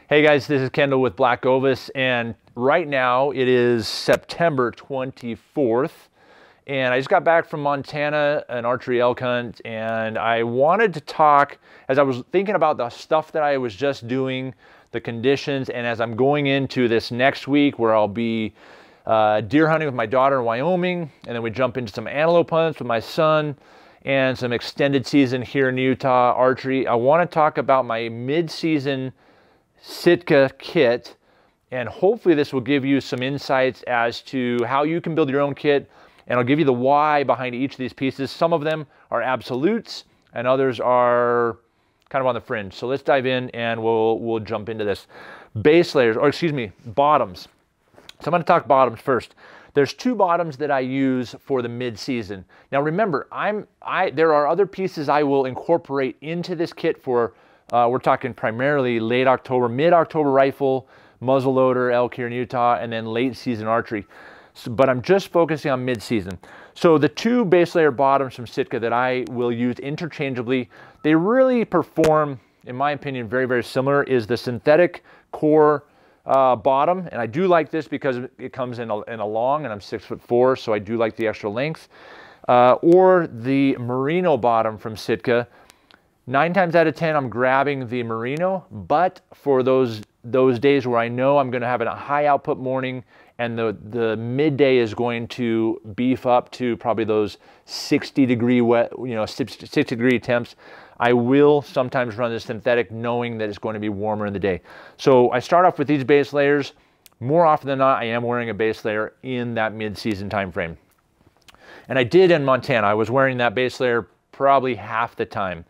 Hey guys, this is Kendall with BlackOvis, and right now it is September 24th, and I just got back from Montana, an archery elk hunt, and I wanted to talk, as I was thinking about the stuff that I was just doing, the conditions, and as I'm going into this next week where I'll be deer hunting with my daughter in Wyoming, and then we jump into some antelope hunts with my son, and some extended season here in Utah archery. I want to talk about my mid-season Sitka kit, and hopefully this will give you some insights as to how you can build your own kit, and I'll give you the why behind each of these pieces. Some of them are absolutes and others are kind of on the fringe. So let's dive in and we'll jump into this. Base layers, or excuse me, bottoms. So I'm going to talk bottoms first. There's two bottoms that I use for the mid-season. Now remember, there are other pieces I will incorporate into this kit for we're talking primarily late October, mid-October rifle, muzzleloader, elk here in Utah, and then late season archery. But I'm just focusing on mid-season. So the two base layer bottoms from Sitka that I will use interchangeably, they really perform, in my opinion, very, very similar, is the synthetic core bottom. And I do like this because it comes in a long, and I'm 6'4", so I do like the extra length. Or the Merino bottom from Sitka. 9 times out of 10, I'm grabbing the Merino, but for those days where I know I'm going to have a high output morning and the midday is going to beef up to probably those 60 degree wet, 60 degree temps, I will sometimes run the synthetic knowing that it's going to be warmer in the day. So I start off with these base layers. More often than not, I am wearing a base layer in that mid-season time frame. And I did in Montana. I was wearing that base layer probably half the time.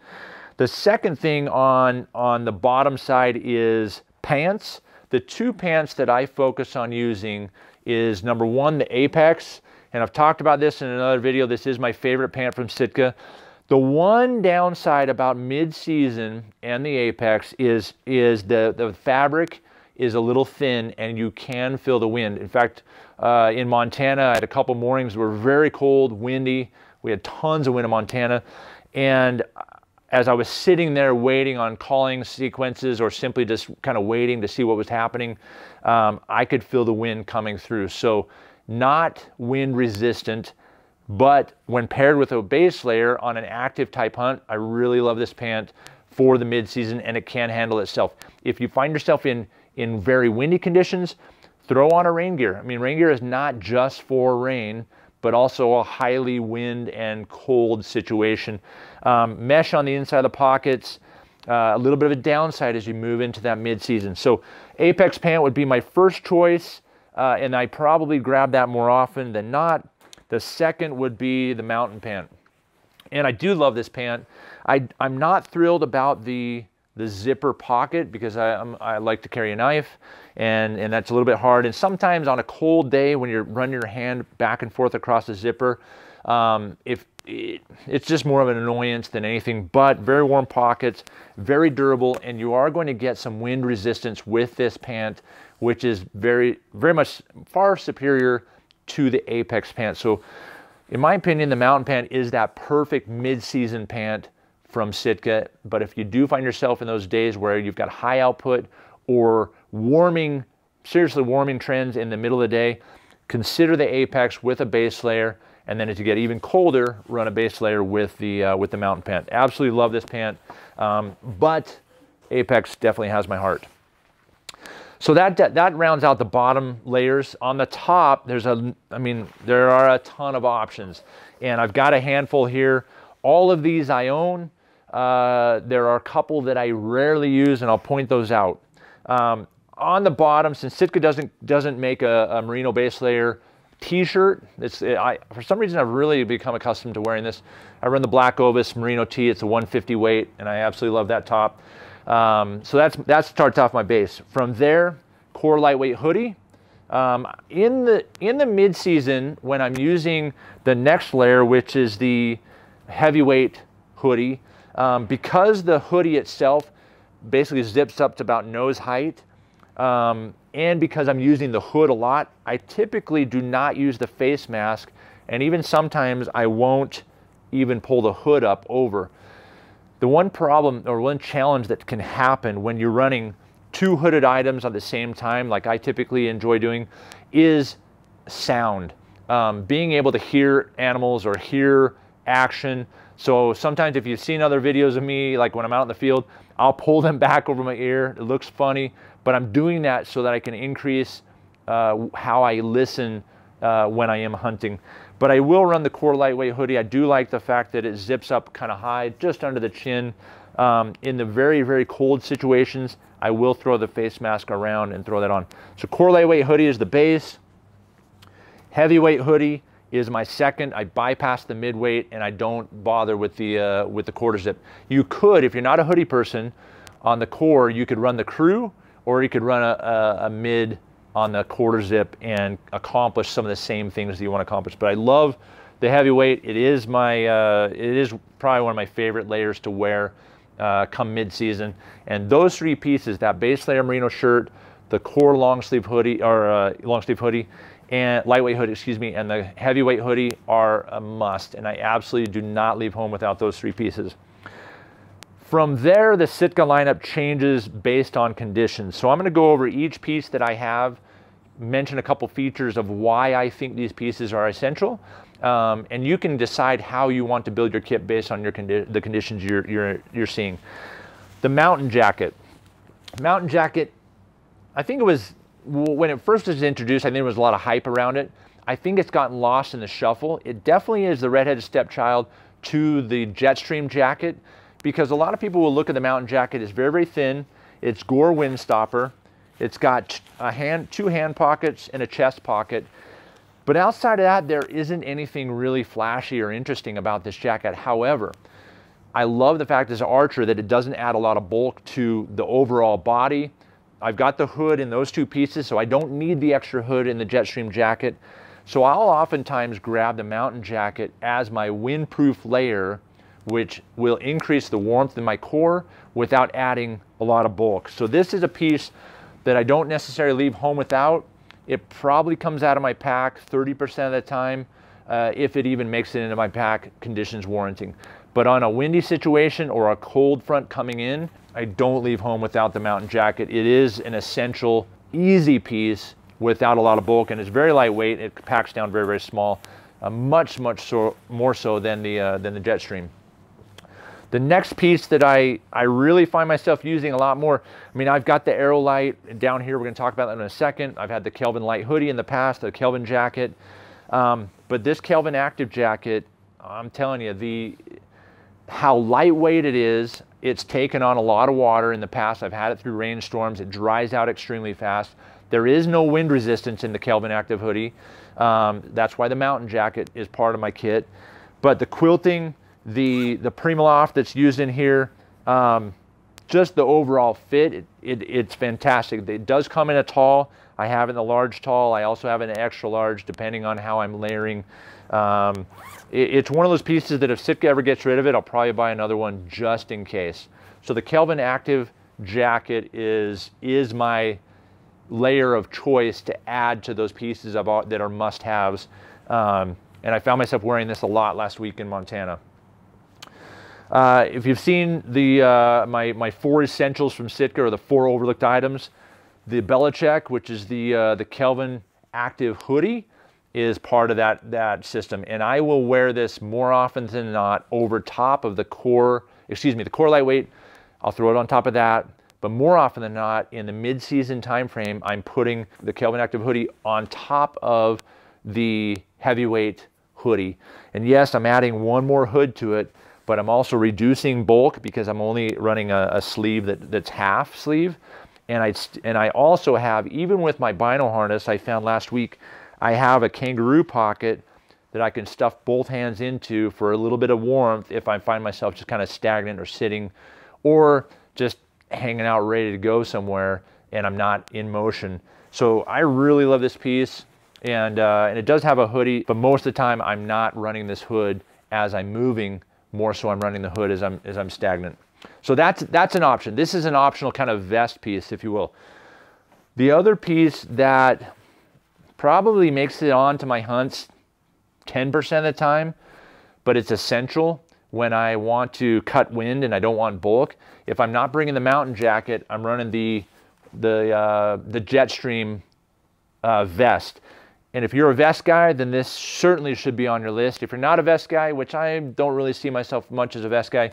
The second thing on the bottom side is pants. The two pants that I focus on using is number one, the Apex, and I've talked about this in another video. This is my favorite pant from Sitka. The one downside about mid-season and the Apex is the fabric is a little thin and you can feel the wind. In fact, in Montana, I had a couple mornings that were very cold, windy. We had tons of wind in Montana, and as I was sitting there waiting on calling sequences or simply just kind of waiting to see what was happening, I could feel the wind coming through. So not wind resistant, but when paired with a base layer on an active type hunt, I really love this pant for the mid-season, and it can handle itself. If you find yourself in very windy conditions, throw on a rain gear. I mean, rain gear is not just for rain, but also a highly wind and cold situation. Mesh on the inside of the pockets, a little bit of a downside as you move into that mid-season. So Apex pant would be my first choice, and I probably grab that more often than not. The second would be the mountain pant. And I do love this pant. I'm not thrilled about the zipper pocket because I like to carry a knife, and that's a little bit hard. And sometimes on a cold day when you're running your hand back and forth across the zipper, it's just more of an annoyance than anything. But very warm pockets, very durable, and you are going to get some wind resistance with this pant, which is very, very much far superior to the Apex pant. So in my opinion, the mountain pant is that perfect mid-season pant from Sitka. But if you do find yourself in those days where you've got high output or warming, seriously warming trends in the middle of the day, consider the Apex with a base layer, and then as you get even colder, run a base layer with the mountain pant. Absolutely love this pant, but Apex definitely has my heart. So that rounds out the bottom layers. On the top, there are a ton of options, and I've got a handful here. All of these I own. There are a couple that I rarely use, and I'll point those out. On the bottom, since Sitka doesn't make a Merino base layer t-shirt, for some reason I've really become accustomed to wearing this. I run the BlackOvis Merino tee. It's a 150 weight, and I absolutely love that top. So that starts off my base. From there, core lightweight hoodie. In the mid-season, when I'm using the next layer, which is the heavyweight hoodie, because the hoodie itself basically zips up to about nose height, and because I'm using the hood a lot, I typically do not use the face mask, and even sometimes I won't even pull the hood up over. The one problem or one challenge that can happen when you're running two hooded items at the same time, like I typically enjoy doing, is sound. Being able to hear animals or hear action. So sometimes if you've seen other videos of me, like when I'm out in the field, I'll pull them back over my ear. It looks funny, but I'm doing that so that I can increase how I listen when I am hunting. But I will run the core lightweight hoodie. I do like the fact that it zips up kind of high, just under the chin. In the very, very cold situations, I will throw the face mask around and throw that on. So core lightweight hoodie is the base. Heavyweight hoodie is my second. I bypass the midweight and I don't bother with the quarter zip. You could, if you're not a hoodie person, on the core, you could run the crew, or you could run a mid on the quarter zip and accomplish some of the same things that you want to accomplish. But I love the heavyweight. It is probably one of my favorite layers to wear come mid-season. And those three pieces, that base layer merino shirt, the core long sleeve hoodie, or long sleeve hoodie, and lightweight hoodie, excuse me, and the heavyweight hoodie are a must. And I absolutely do not leave home without those three pieces. From there, the Sitka lineup changes based on conditions. So I'm going to go over each piece that I have, mention a couple features of why I think these pieces are essential, and you can decide how you want to build your kit based on the conditions you're seeing. The mountain jacket. Mountain jacket, I think it was, when it first was introduced, I think there was a lot of hype around it. I think it's gotten lost in the shuffle. It definitely is the redheaded stepchild to the Jetstream jacket, because a lot of people will look at the mountain jacket. It's very, very thin. It's Gore wind stopper. It's got two hand pockets and a chest pocket. But outside of that, there isn't anything really flashy or interesting about this jacket. However, I love the fact as an archer that it doesn't add a lot of bulk to the overall body. I've got the hood in those two pieces, so I don't need the extra hood in the Jetstream jacket. So I'll oftentimes grab the mountain jacket as my windproof layer, which will increase the warmth in my core without adding a lot of bulk. So this is a piece that I don't necessarily leave home without. It probably comes out of my pack 30% of the time, if it even makes it into my pack, conditions warranting. But on a windy situation or a cold front coming in, I don't leave home without the mountain jacket. It is an essential, easy piece without a lot of bulk, and it's very lightweight. It packs down very, very small, much more so than the Jetstream. The next piece that I really find myself using a lot more, I mean, I've got the Aerolite down here. We're going to talk about that in a second. I've had the Kelvin light hoodie in the past, the Kelvin jacket. But this Kelvin active jacket, I'm telling you, how lightweight it is. It's taken on a lot of water in the past. I've had it through rainstorms. It dries out extremely fast. There is no wind resistance in the Kelvin active hoodie. That's why the mountain jacket is part of my kit. But the quilting, the Primaloft that's used in here, just the overall fit, it's fantastic. It does come in a tall. I have it in a large tall. I also have an extra large depending on how I'm layering. It's one of those pieces that if Sitka ever gets rid of it, I'll probably buy another one just in case. So the Kelvin active jacket is my layer of choice to add to those pieces that are must-haves. And I found myself wearing this a lot last week in Montana. If you've seen my 4 essentials from Sitka, or the 4 overlooked items, the Belichick, which is the Kelvin active hoodie, is part of that system. And I will wear this more often than not over top of the core lightweight. I'll throw it on top of that. But more often than not, in the mid-season time frame, I'm putting the Kelvin active hoodie on top of the heavyweight hoodie. And yes, I'm adding one more hood to it, but I'm also reducing bulk because I'm only running a sleeve that's half sleeve. And I also have, even with my bino harness I found last week, I have a kangaroo pocket that I can stuff both hands into for a little bit of warmth if I find myself just kind of stagnant or sitting, or just hanging out ready to go somewhere and I'm not in motion. So I really love this piece, and it does have a hoodie, but most of the time I'm not running this hood as I'm moving. More so I'm running the hood as I'm stagnant. So that's an option. This is an optional kind of vest piece, if you will. The other piece that probably makes it on to my hunts 10% of the time, but it's essential when I want to cut wind and I don't want bulk. If I'm not bringing the mountain jacket, I'm running the Jetstream vest. And if you're a vest guy, then this certainly should be on your list. If you're not a vest guy, which I don't really see myself much as a vest guy,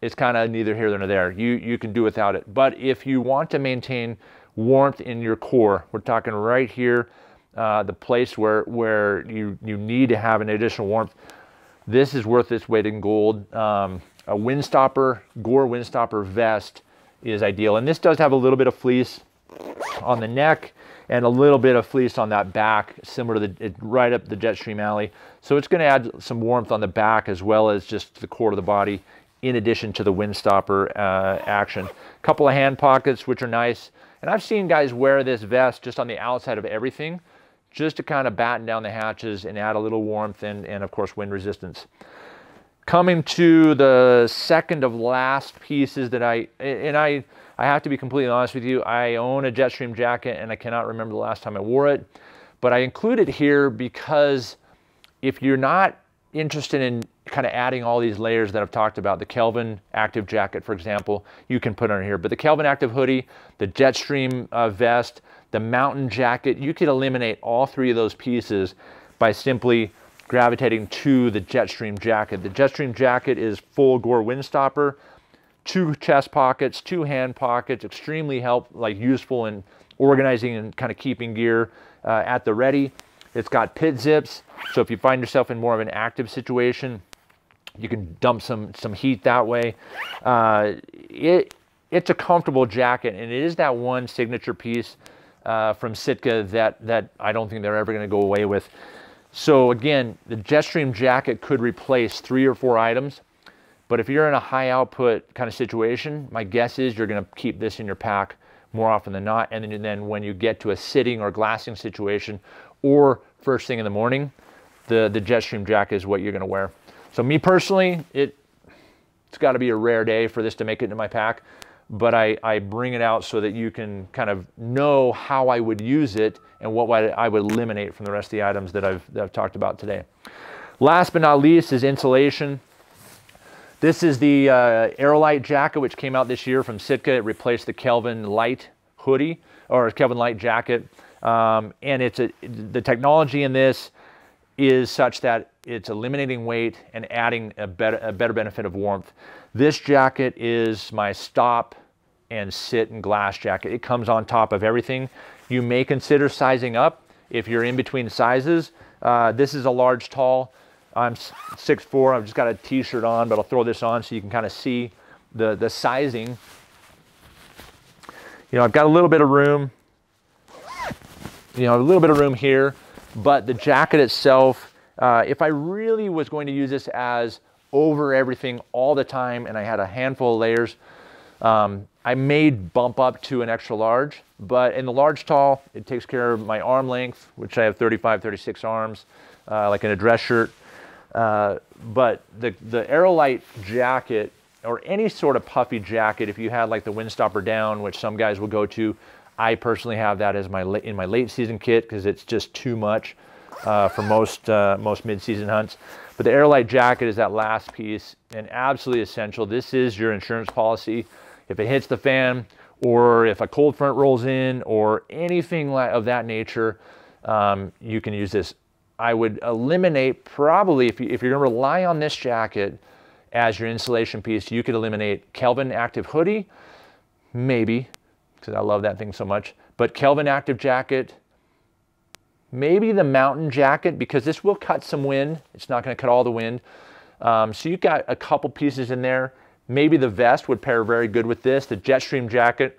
it's kind of neither here nor there. You can do without it. But if you want to maintain warmth in your core, we're talking right here, the place where you need to have an additional warmth, this is worth its weight in gold. A windstopper, Gore windstopper vest is ideal. And this does have a little bit of fleece on the neck and a little bit of fleece on that back, similar to right up the Jetstream alley. So it's going to add some warmth on the back as well as just the core of the body, in addition to the windstopper action. A couple of hand pockets, which are nice. And I've seen guys wear this vest just on the outside of everything, just to kind of batten down the hatches and add a little warmth and of course wind resistance. Coming to the second of last pieces that I have to be completely honest with you, I own a Jetstream jacket and I cannot remember the last time I wore it, but I include it here because if you're not interested in kind of adding all these layers that I've talked about, the Kelvin active jacket, for example, you can put on here, but the Kelvin active hoodie, the Jetstream vest, the mountain jacket, you could eliminate all three of those pieces by simply gravitating to the Jetstream jacket. The Jetstream jacket is full Gore windstopper, 2 chest pockets, 2 hand pockets, extremely useful in organizing and kind of keeping gear at the ready. It's got pit zips, so if you find yourself in more of an active situation, you can dump some heat that way. It's a comfortable jacket, and it is that one signature piece from Sitka that I don't think they're ever going to go away with. So again, the Jetstream jacket could replace 3 or 4 items, but if you're in a high output kind of situation, my guess is you're going to keep this in your pack more often than not. And then when you get to a sitting or glassing situation, or first thing in the morning, the Jetstream jacket is what you're going to wear. So me personally, it's got to be a rare day for this to make it into my pack, but I bring it out so that you can kind of know how I would use it and what I would eliminate from the rest of the items that I've talked about today. Last but not least is insulation. This is the Aerolite jacket, which came out this year from Sitka. It replaced the Kelvin Light hoodie, or Kelvin Light jacket. And the technology in this is such that it's eliminating weight and adding a better benefit of warmth. This jacket is my stop and sit and glass jacket. It comes on top of everything. You may consider sizing up if you're in between sizes. This is a large tall. I'm 6'4", I've just got a t-shirt on, but I'll throw this on so you can kind of see the sizing. You know, I've got a little bit of room, here, but the jacket itself, if I really was going to use this as over everything all the time and I had a handful of layers, I may bump up to an extra large, but in the large tall, it takes care of my arm length, which I have 35, 36 arms, like in a dress shirt. But the Aerolite jacket, or any sort of puffy jacket, if you had like the windstopper down, which some guys will go to, I personally have that as in my late season kit because it's just too much for most mid-season hunts. But the Aerolite jacket is that last piece and absolutely essential. This is your insurance policy. If it hits the fan, or if a cold front rolls in, or anything of that nature, you can use this. I would eliminate, probably, if you're going to rely on this jacket as your insulation piece, you could eliminate Kelvin Active Hoodie, maybe, because I love that thing so much, but Kelvin Active Jacket, maybe the mountain jacket, because this will cut some wind. It's not going to cut all the wind. So you've got a couple pieces in there. Maybe the vest would pair very good with this. The Jetstream jacket,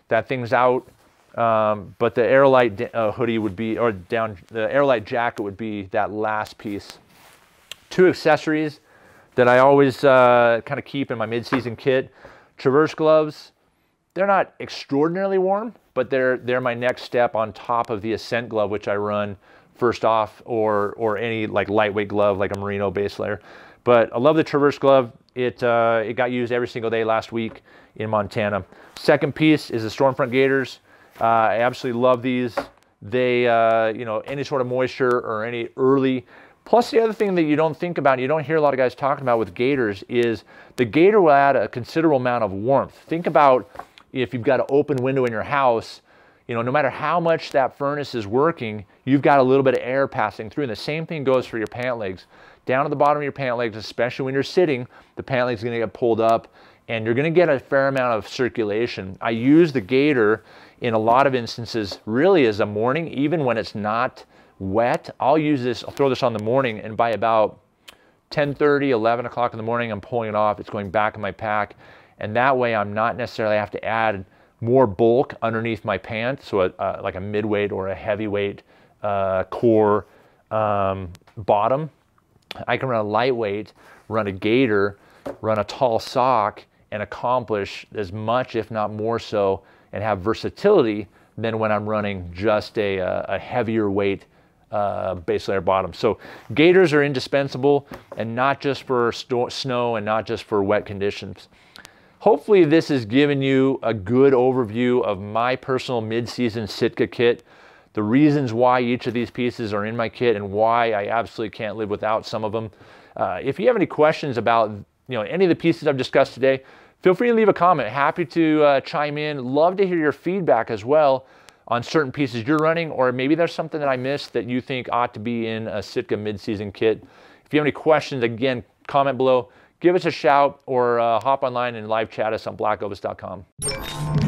that thing's out. But the Aerolite hoodie would be, the Aerolite jacket would be that last piece. 2 accessories that I always kind of keep in my mid-season kit. Traverse gloves. They're not extraordinarily warm, but they're my next step on top of the Ascent glove, which I run first off, or any like lightweight glove like a Merino base layer. But I love the Traverse glove. It got used every single day last week in Montana. Second piece is the Stormfront gaiters. I absolutely love these. They, any sort of moisture or any early Plus, the other thing that you don't think about, you don't hear a lot of guys talking about with gaiters, is the gaiter will add a considerable amount of warmth. Think about if you've got an open window in your house, you know, no matter how much that furnace is working, you've got a little bit of air passing through. And the same thing goes for your pant legs. Down at the bottom of your pant legs, especially when you're sitting, the pant leg's gonna get pulled up and you're gonna get a fair amount of circulation. I use the gaiter in a lot of instances really as a morning, even when it's not wet. I'll throw this on the morning, and by about 10:30, 11 o'clock in the morning, I'm pulling it off. It's going back in my pack. And that way I'm not necessarily have to add more bulk underneath my pant, so like a midweight or a heavyweight core bottom. I can run a lightweight, run a gaiter, run a tall sock, and accomplish as much, if not more so, and have versatility than when I'm running just a heavier weight base layer bottom. So gaiters are indispensable, and not just for snow and not just for wet conditions. Hopefully this has given you a good overview of my personal mid-season Sitka kit, the reasons why each of these pieces are in my kit, and why I absolutely can't live without some of them. If you have any questions about any of the pieces I've discussed today, feel free to leave a comment. Happy to chime in. Love to hear your feedback as well on certain pieces you're running, or maybe there's something that I missed that you think ought to be in a Sitka mid-season kit. If you have any questions, again, comment below. Give us a shout, or hop online and live chat us on blackovis.com.